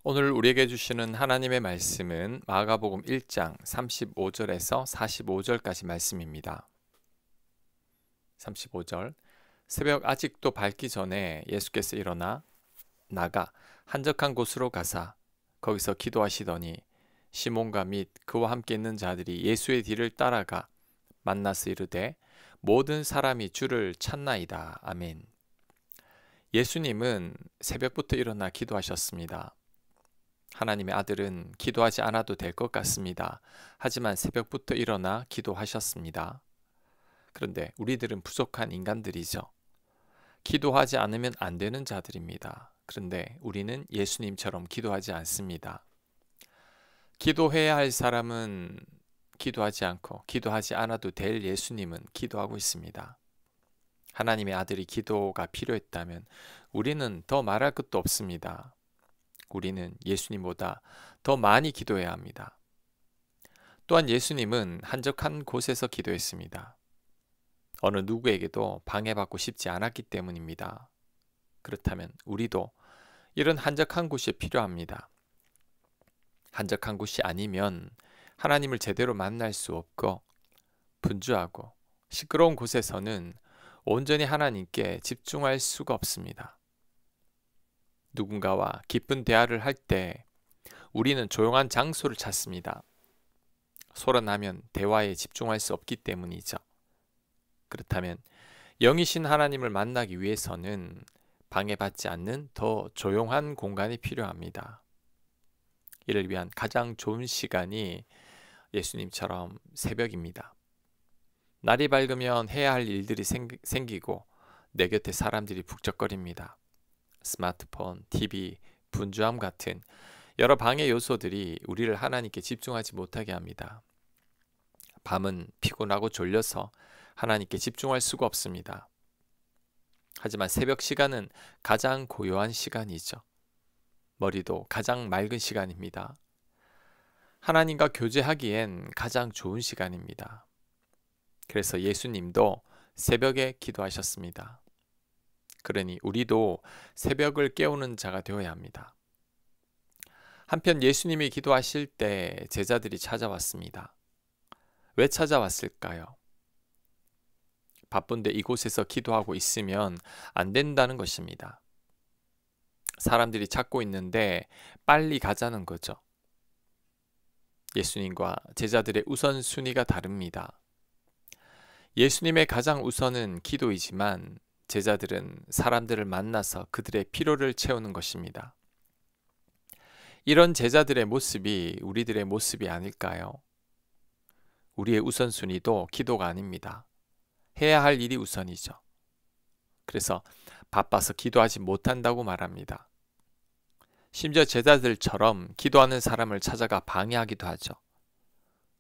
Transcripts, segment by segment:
오늘 우리에게 주시는 하나님의 말씀은 마가복음 1장 35절에서 45절까지 말씀입니다. 35절 새벽 아직도 밝기 전에 예수께서 일어나 나가 한적한 곳으로 가사 거기서 기도하시더니 시몬과 및 그와 함께 있는 자들이 예수의 뒤를 따라가 만나서 이르되 모든 사람이 주를 찾나이다. 아멘. 예수님은 새벽부터 일어나 기도하셨습니다. 하나님의 아들은 기도하지 않아도 될 것 같습니다. 하지만 새벽부터 일어나 기도하셨습니다. 그런데 우리들은 부족한 인간들이죠. 기도하지 않으면 안 되는 자들입니다. 그런데 우리는 예수님처럼 기도하지 않습니다. 기도해야 할 사람은 기도하지 않고 기도하지 않아도 될 예수님은 기도하고 있습니다. 하나님의 아들이 기도가 필요했다면 우리는 더 말할 것도 없습니다. 우리는 예수님보다 더 많이 기도해야 합니다. 또한 예수님은 한적한 곳에서 기도했습니다. 어느 누구에게도 방해받고 싶지 않았기 때문입니다. 그렇다면 우리도 이런 한적한 곳이 필요합니다. 한적한 곳이 아니면 하나님을 제대로 만날 수 없고 분주하고 시끄러운 곳에서는 온전히 하나님께 집중할 수가 없습니다. 누군가와 깊은 대화를 할 때 우리는 조용한 장소를 찾습니다. 소란하면 대화에 집중할 수 없기 때문이죠. 그렇다면 영이신 하나님을 만나기 위해서는 방해받지 않는 더 조용한 공간이 필요합니다. 이를 위한 가장 좋은 시간이 예수님처럼 새벽입니다. 날이 밝으면 해야 할 일들이 생기고 내 곁에 사람들이 북적거립니다. 스마트폰, TV, 분주함 같은 여러 방해 요소들이 우리를 하나님께 집중하지 못하게 합니다. 밤은 피곤하고 졸려서 하나님께 집중할 수가 없습니다. 하지만 새벽 시간은 가장 고요한 시간이죠. 머리도 가장 맑은 시간입니다. 하나님과 교제하기엔 가장 좋은 시간입니다. 그래서 예수님도 새벽에 기도하셨습니다. 그러니 우리도 새벽을 깨우는 자가 되어야 합니다. 한편 예수님이 기도하실 때 제자들이 찾아왔습니다. 왜 찾아왔을까요? 바쁜데 이곳에서 기도하고 있으면 안 된다는 것입니다. 사람들이 찾고 있는데 빨리 가자는 거죠. 예수님과 제자들의 우선순위가 다릅니다. 예수님의 가장 우선은 기도이지만 제자들은 사람들을 만나서 그들의 필요를 채우는 것입니다. 이런 제자들의 모습이 우리들의 모습이 아닐까요? 우리의 우선순위도 기도가 아닙니다. 해야 할 일이 우선이죠. 그래서 바빠서 기도하지 못한다고 말합니다. 심지어 제자들처럼 기도하는 사람을 찾아가 방해하기도 하죠.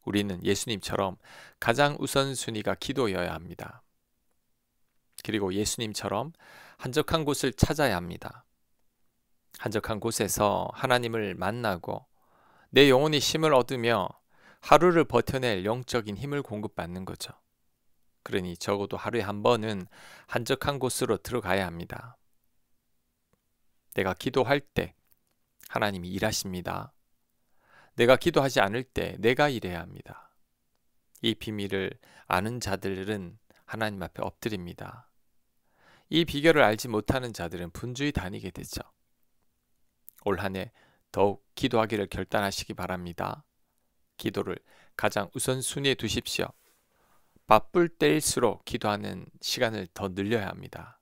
우리는 예수님처럼 가장 우선순위가 기도여야 합니다. 그리고 예수님처럼 한적한 곳을 찾아야 합니다. 한적한 곳에서 하나님을 만나고 내 영혼이 힘을 얻으며 하루를 버텨낼 영적인 힘을 공급받는 거죠. 그러니 적어도 하루에 한 번은 한적한 곳으로 들어가야 합니다. 내가 기도할 때 하나님이 일하십니다. 내가 기도하지 않을 때 내가 일해야 합니다. 이 비밀을 아는 자들은 하나님 앞에 엎드립니다. 이 비결을 알지 못하는 자들은 분주히 다니게 되죠. 올 한 해 더욱 기도하기를 결단하시기 바랍니다. 기도를 가장 우선순위에 두십시오. 바쁠 때일수록 기도하는 시간을 더 늘려야 합니다.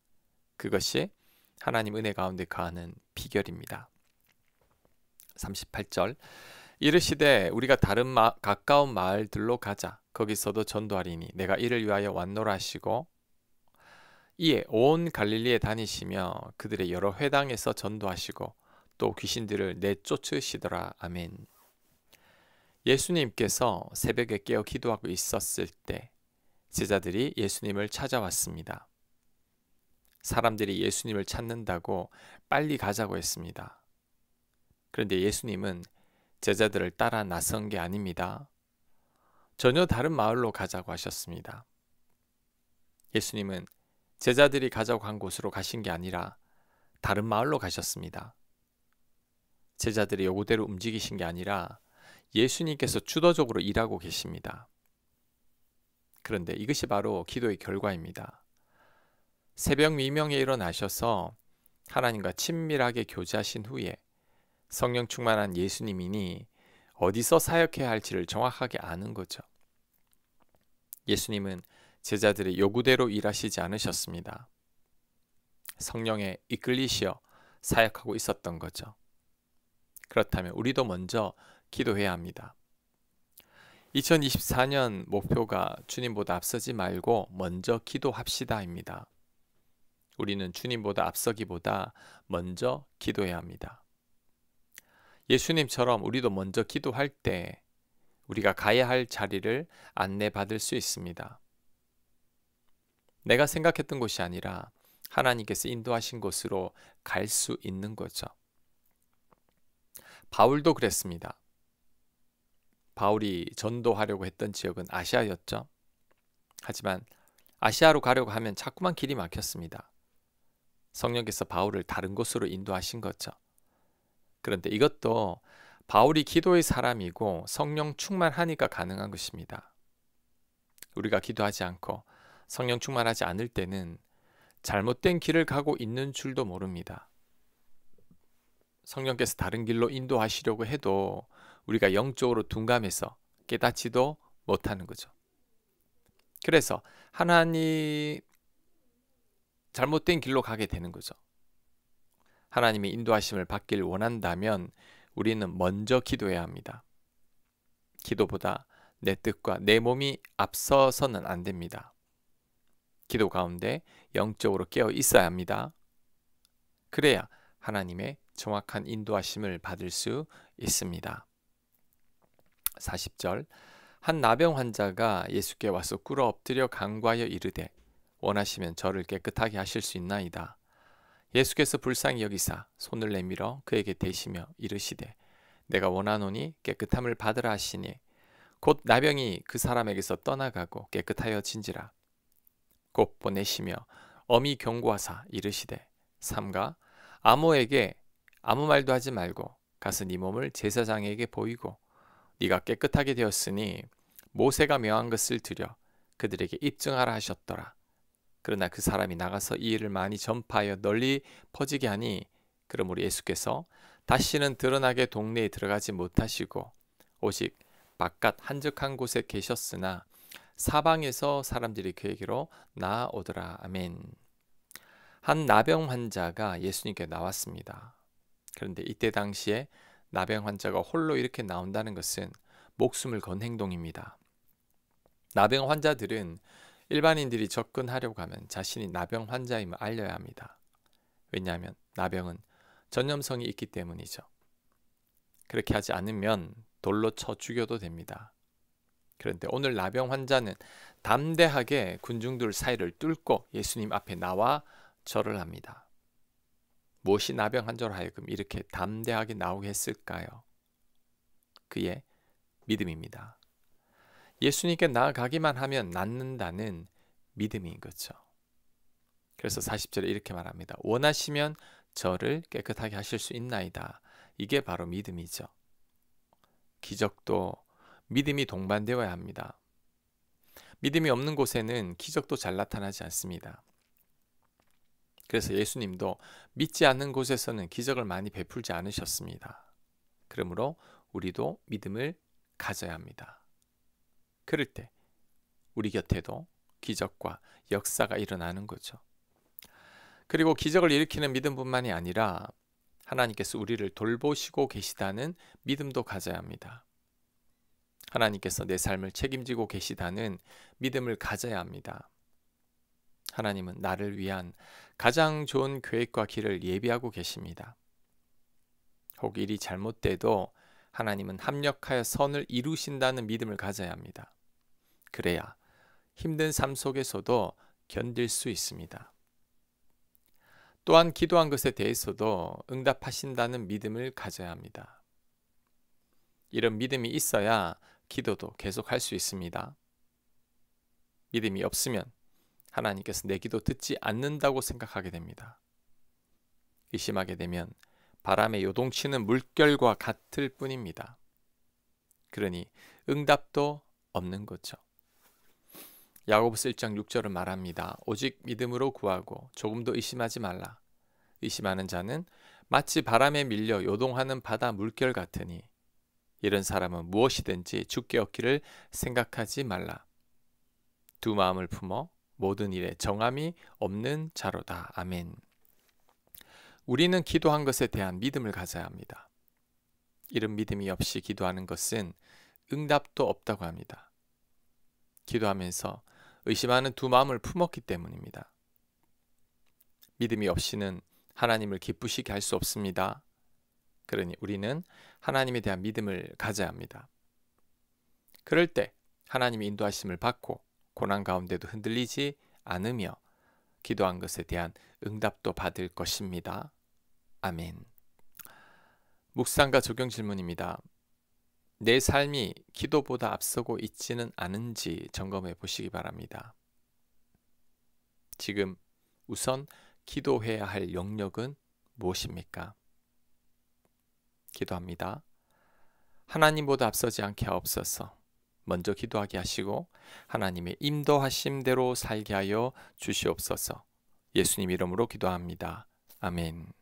그것이 하나님 은혜 가운데 거하는 비결입니다. 38절 이르시되 우리가 다른 가까운 마을들로 가자. 거기서도 전도하리니 내가 이를 위하여 왔노라 하시고 이에 온 갈릴리에 다니시며 그들의 여러 회당에서 전도하시고 또 귀신들을 내쫓으시더라. 아멘. 예수님께서 새벽에 깨어 기도하고 있었을 때 제자들이 예수님을 찾아왔습니다. 사람들이 예수님을 찾는다고 빨리 가자고 했습니다. 그런데 예수님은 제자들을 따라 나선 게 아닙니다. 전혀 다른 마을로 가자고 하셨습니다. 예수님은 제자들이 가자고 한 곳으로 가신 게 아니라 다른 마을로 가셨습니다. 제자들의 요구대로 움직이신 게 아니라 예수님께서 주도적으로 일하고 계십니다. 그런데 이것이 바로 기도의 결과입니다. 새벽 미명에 일어나셔서 하나님과 친밀하게 교제하신 후에 성령 충만한 예수님이니 어디서 사역해야 할지를 정확하게 아는 거죠. 예수님은 제자들의 요구대로 일하시지 않으셨습니다. 성령에 이끌리시어 사역하고 있었던 거죠. 그렇다면 우리도 먼저 기도해야 합니다. 2024년 목표가 주님보다 앞서지 말고 먼저 기도합시다입니다. 우리는 주님보다 앞서기보다 먼저 기도해야 합니다. 예수님처럼 우리도 먼저 기도할 때 우리가 가야 할 자리를 안내받을 수 있습니다. 내가 생각했던 곳이 아니라 하나님께서 인도하신 곳으로 갈 수 있는 거죠. 바울도 그랬습니다. 바울이 전도하려고 했던 지역은 아시아였죠. 하지만 아시아로 가려고 하면 자꾸만 길이 막혔습니다. 성령께서 바울을 다른 곳으로 인도하신 거죠. 그런데 이것도 바울이 기도의 사람이고 성령 충만하니까 가능한 것입니다. 우리가 기도하지 않고 성령 충만하지 않을 때는 잘못된 길을 가고 있는 줄도 모릅니다. 성령께서 다른 길로 인도하시려고 해도 우리가 영적으로 둔감해서 깨닫지도 못하는 거죠. 그래서 하나님 잘못된 길로 가게 되는 거죠. 하나님의 인도하심을 받길 원한다면 우리는 먼저 기도해야 합니다. 기도보다 내 뜻과 내 몸이 앞서서는 안 됩니다. 기도 가운데 영적으로 깨어 있어야 합니다. 그래야 하나님의 정확한 인도하심을 받을 수 있습니다. 40절 한 나병 환자가 예수께 와서 꿇어 엎드려 간구하여 이르되 원하시면 저를 깨끗하게 하실 수 있나이다. 예수께서 불쌍히 여기사 손을 내밀어 그에게 대시며 이르시되 내가 원하노니 깨끗함을 받으라 하시니 곧 나병이 그 사람에게서 떠나가고 깨끗하여진지라. 곧 보내시며 엄히 경고하사 이르시되 삼가 아무에게 아무 말도 하지 말고 가서 네 몸을 제사장에게 보이고 네가 깨끗하게 되었으니 모세가 명한 것을 들여 그들에게 입증하라 하셨더라. 그러나 그 사람이 나가서 이 일을 많이 전파하여 널리 퍼지게 하니 그러므로 예수께서 다시는 드러나게 동네에 들어가지 못하시고 오직 바깥 한적한 곳에 계셨으나 사방에서 사람들이 그에게로 나아오더라. 아멘. 한 나병 환자가 예수님께 나왔습니다. 그런데 이때 당시에 나병 환자가 홀로 이렇게 나온다는 것은 목숨을 건 행동입니다. 나병 환자들은 일반인들이 접근하려고 하면 자신이 나병 환자임을 알려야 합니다. 왜냐하면 나병은 전염성이 있기 때문이죠. 그렇게 하지 않으면 돌로 쳐 죽여도 됩니다. 그런데 오늘 나병 환자는 담대하게 군중들 사이를 뚫고 예수님 앞에 나와 절을 합니다. 무엇이 나병 환자로 하여금 이렇게 담대하게 나오게 했을까요? 그의 믿음입니다. 예수님께 나아가기만 하면 낫는다는 믿음인 거죠. 그래서 40절에 이렇게 말합니다. 원하시면 저를 깨끗하게 하실 수 있나이다. 이게 바로 믿음이죠. 기적도 믿음이 동반되어야 합니다. 믿음이 없는 곳에는 기적도 잘 나타나지 않습니다. 그래서 예수님도 믿지 않는 곳에서는 기적을 많이 베풀지 않으셨습니다. 그러므로 우리도 믿음을 가져야 합니다. 그럴 때 우리 곁에도 기적과 역사가 일어나는 거죠. 그리고 기적을 일으키는 믿음뿐만이 아니라 하나님께서 우리를 돌보시고 계시다는 믿음도 가져야 합니다. 하나님께서 내 삶을 책임지고 계시다는 믿음을 가져야 합니다. 하나님은 나를 위한 가장 좋은 계획과 길을 예비하고 계십니다. 혹 일이 잘못돼도 하나님은 합력하여 선을 이루신다는 믿음을 가져야 합니다. 그래야 힘든 삶 속에서도 견딜 수 있습니다. 또한 기도한 것에 대해서도 응답하신다는 믿음을 가져야 합니다. 이런 믿음이 있어야 기도도 계속할 수 있습니다. 믿음이 없으면 하나님께서 내 기도 듣지 않는다고 생각하게 됩니다. 의심하게 되면 바람에 요동치는 물결과 같을 뿐입니다. 그러니 응답도 없는 거죠. 야고보서 1장 6절은 말합니다. 오직 믿음으로 구하고 조금도 의심하지 말라. 의심하는 자는 마치 바람에 밀려 요동하는 바다 물결 같으니 이런 사람은 무엇이든지 주께 얻기를 생각하지 말라. 두 마음을 품어 모든 일에 정함이 없는 자로다. 아멘. 우리는 기도한 것에 대한 믿음을 가져야 합니다. 이런 믿음이 없이 기도하는 것은 응답도 없다고 합니다. 기도하면서 의심하는 두 마음을 품었기 때문입니다. 믿음이 없이는 하나님을 기쁘시게 할 수 없습니다. 그러니 우리는 하나님에 대한 믿음을 가져야 합니다. 그럴 때 하나님의 인도하심을 받고 고난 가운데도 흔들리지 않으며 기도한 것에 대한 응답도 받을 것입니다. 아멘. 묵상과 적용 질문입니다. 내 삶이 기도보다 앞서고 있지는 않은지 점검해 보시기 바랍니다. 지금 우선 기도해야 할 영역은 무엇입니까? 기도합니다. 하나님보다 앞서지 않게 하옵소서. 먼저 기도하게 하시고 하나님의 인도하심대로 살게 하여 주시옵소서. 예수님 이름으로 기도합니다. 아멘.